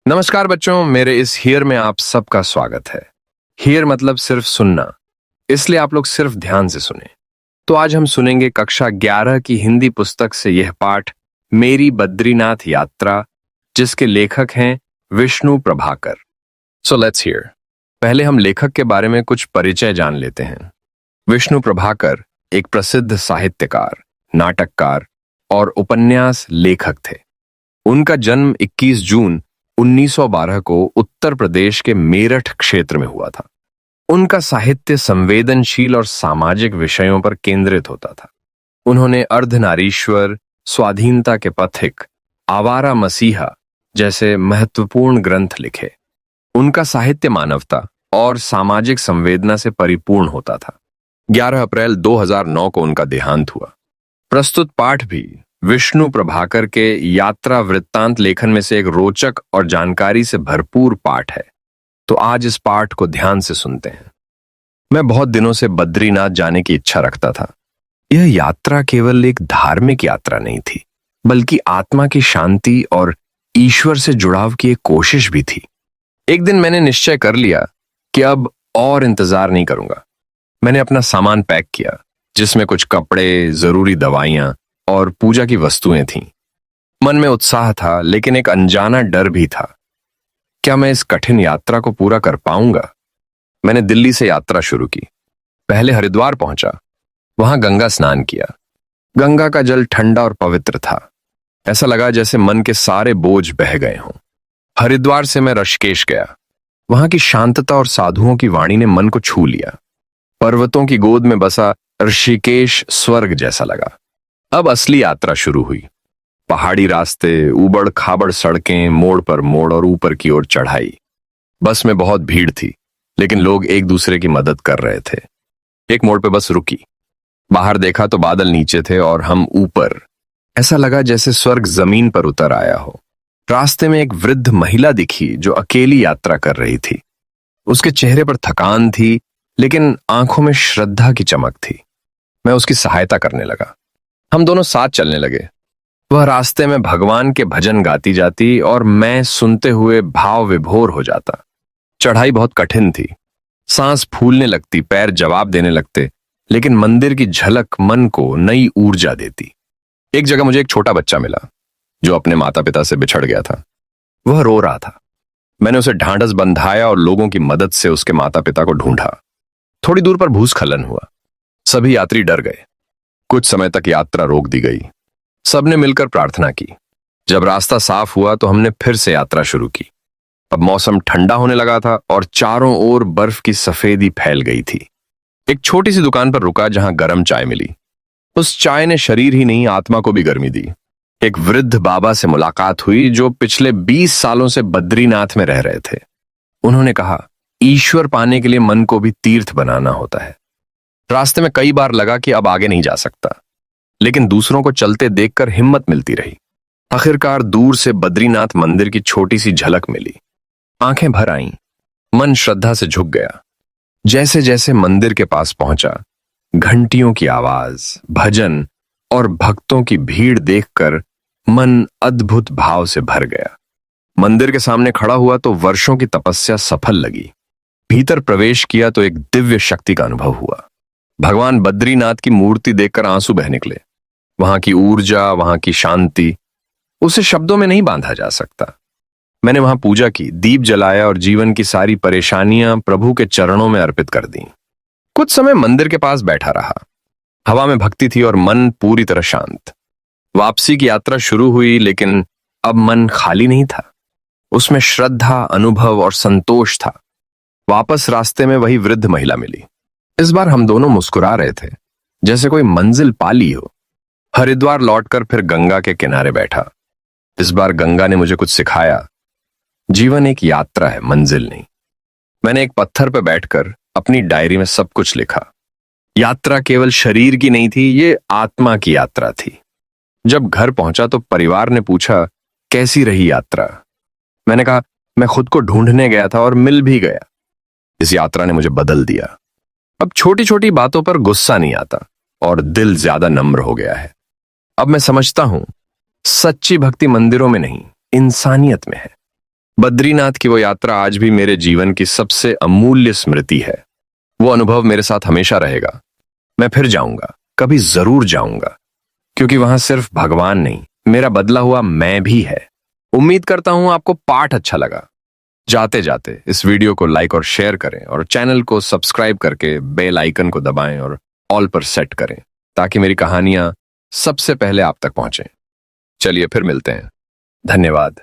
नमस्कार बच्चों, मेरे इस हियर में आप सबका स्वागत है। हियर मतलब सिर्फ सुनना, इसलिए आप लोग सिर्फ ध्यान से सुने। तो आज हम सुनेंगे कक्षा 11 की हिंदी पुस्तक से यह पाठ, मेरी बद्रीनाथ यात्रा, जिसके लेखक हैं Vishnu Prabhakar. So let's hear. पहले हम लेखक के बारे में कुछ परिचय जान लेते हैं। विष्णु प्रभाकर एक प्रसिद्ध साहित्यकार, नाटककार और उपन्यास लेखक थे। उनका जन्म 21 जून 1912 को उत्तर प्रदेश के मेरठ क्षेत्र में हुआ था। उनका साहित्य संवेदनशील और सामाजिक विषयों पर केंद्रित होता था। उन्होंने अर्धनारीश्वर, स्वाधीनता के पथिक, आवारा मसीहा जैसे महत्वपूर्ण ग्रंथ लिखे। उनका साहित्य मानवता और सामाजिक संवेदना से परिपूर्ण होता था। 11 अप्रैल 2009 को उनका देहांत हुआ। प्रस्तुत पाठ भी विष्णु प्रभाकर के यात्रा वृत्तांत लेखन में से एक रोचक और जानकारी से भरपूर पाठ है। तो आज इस पाठ को ध्यान से सुनते हैं। मैं बहुत दिनों से बद्रीनाथ जाने की इच्छा रखता था। यह यात्रा केवल एक धार्मिक यात्रा नहीं थी, बल्कि आत्मा की शांति और ईश्वर से जुड़ाव की एक कोशिश भी थी। एक दिन मैंने निश्चय कर लिया कि अब और इंतजार नहीं करूंगा। मैंने अपना सामान पैक किया, जिसमें कुछ कपड़े, जरूरी दवाइयां और पूजा की वस्तुएं थीं। मन में उत्साह था, लेकिन एक अनजाना डर भी था। क्या मैं इस कठिन यात्रा को पूरा कर पाऊंगा? मैंने दिल्ली से यात्रा शुरू की। पहले हरिद्वार पहुंचा, वहां गंगा स्नान किया। गंगा का जल ठंडा और पवित्र था। ऐसा लगा जैसे मन के सारे बोझ बह गए हों। हरिद्वार से मैं ऋषिकेश गया। वहां की शांतता और साधुओं की वाणी ने मन को छू लिया। पर्वतों की गोद में बसा ऋषिकेश स्वर्ग जैसा लगा। अब असली यात्रा शुरू हुई। पहाड़ी रास्ते, उबड़ खाबड़ सड़कें, मोड़ पर मोड़ और ऊपर की ओर चढ़ाई। बस में बहुत भीड़ थी, लेकिन लोग एक दूसरे की मदद कर रहे थे। एक मोड़ पे बस रुकी। बाहर देखा तो बादल नीचे थे और हम ऊपर। ऐसा लगा जैसे स्वर्ग जमीन पर उतर आया हो। रास्ते में एक वृद्ध महिला दिखी जो अकेली यात्रा कर रही थी। उसके चेहरे पर थकान थी, लेकिन आंखों में श्रद्धा की चमक थी। मैं उसकी सहायता करने लगा। हम दोनों साथ चलने लगे। वह रास्ते में भगवान के भजन गाती जाती और मैं सुनते हुए भाव विभोर हो जाता। चढ़ाई बहुत कठिन थी। सांस फूलने लगती, पैर जवाब देने लगते, लेकिन मंदिर की झलक मन को नई ऊर्जा देती। एक जगह मुझे एक छोटा बच्चा मिला जो अपने माता पिता से बिछड़ गया था। वह रो रहा था। मैंने उसे ढांढस बंधाया और लोगों की मदद से उसके माता पिता को ढूंढा। थोड़ी दूर पर भूस्खलन हुआ। सभी यात्री डर गए। कुछ समय तक यात्रा रोक दी गई। सबने मिलकर प्रार्थना की। जब रास्ता साफ हुआ तो हमने फिर से यात्रा शुरू की। अब मौसम ठंडा होने लगा था और चारों ओर बर्फ की सफेदी फैल गई थी। एक छोटी सी दुकान पर रुका जहां गर्म चाय मिली। उस चाय ने शरीर ही नहीं, आत्मा को भी गर्मी दी। एक वृद्ध बाबा से मुलाकात हुई जो पिछले 20 सालों से बद्रीनाथ में रह रहे थे। उन्होंने कहा, ईश्वर पाने के लिए मन को भी तीर्थ बनाना होता है। रास्ते में कई बार लगा कि अब आगे नहीं जा सकता, लेकिन दूसरों को चलते देखकर हिम्मत मिलती रही। आखिरकार दूर से बद्रीनाथ मंदिर की छोटी सी झलक मिली। आंखें भर आईं, मन श्रद्धा से झुक गया। जैसे जैसे मंदिर के पास पहुंचा, घंटियों की आवाज, भजन और भक्तों की भीड़ देखकर मन अद्भुत भाव से भर गया। मंदिर के सामने खड़ा हुआ तो वर्षों की तपस्या सफल लगी। भीतर प्रवेश किया तो एक दिव्य शक्ति का अनुभव हुआ। भगवान बद्रीनाथ की मूर्ति देखकर आंसू बह निकले। वहां की ऊर्जा, वहां की शांति, उसे शब्दों में नहीं बांधा जा सकता। मैंने वहां पूजा की, दीप जलाया और जीवन की सारी परेशानियां प्रभु के चरणों में अर्पित कर दी। कुछ समय मंदिर के पास बैठा रहा। हवा में भक्ति थी और मन पूरी तरह शांत। वापसी की यात्रा शुरू हुई, लेकिन अब मन खाली नहीं था। उसमें श्रद्धा, अनुभव और संतोष था। वापस रास्ते में वही वृद्ध महिला मिली। इस बार हम दोनों मुस्कुरा रहे थे, जैसे कोई मंजिल पा ली हो। हरिद्वार लौटकर फिर गंगा के किनारे बैठा। इस बार गंगा ने मुझे कुछ सिखाया। जीवन एक यात्रा है, मंजिल नहीं। मैंने एक पत्थर पर बैठकर अपनी डायरी में सब कुछ लिखा। यात्रा केवल शरीर की नहीं थी, ये आत्मा की यात्रा थी। जब घर पहुंचा तो परिवार ने पूछा, कैसी रही यात्रा? मैंने कहा, मैं खुद को ढूंढने गया था और मिल भी गया। इस यात्रा ने मुझे बदल दिया। अब छोटी छोटी बातों पर गुस्सा नहीं आता और दिल ज्यादा नम्र हो गया है। अब मैं समझता हूं, सच्ची भक्ति मंदिरों में नहीं, इंसानियत में है। बद्रीनाथ की वो यात्रा आज भी मेरे जीवन की सबसे अमूल्य स्मृति है। वो अनुभव मेरे साथ हमेशा रहेगा। मैं फिर जाऊंगा, कभी जरूर जाऊंगा, क्योंकि वहां सिर्फ भगवान नहीं, मेरा बदला हुआ मैं भी है। उम्मीद करता हूं आपको पाठ अच्छा लगा। जाते जाते इस वीडियो को लाइक और शेयर करें और चैनल को सब्सक्राइब करके बेल आइकन को दबाएं और ऑल पर सेट करें, ताकि मेरी कहानियां सबसे पहले आप तक पहुंचें। चलिए फिर मिलते हैं। धन्यवाद।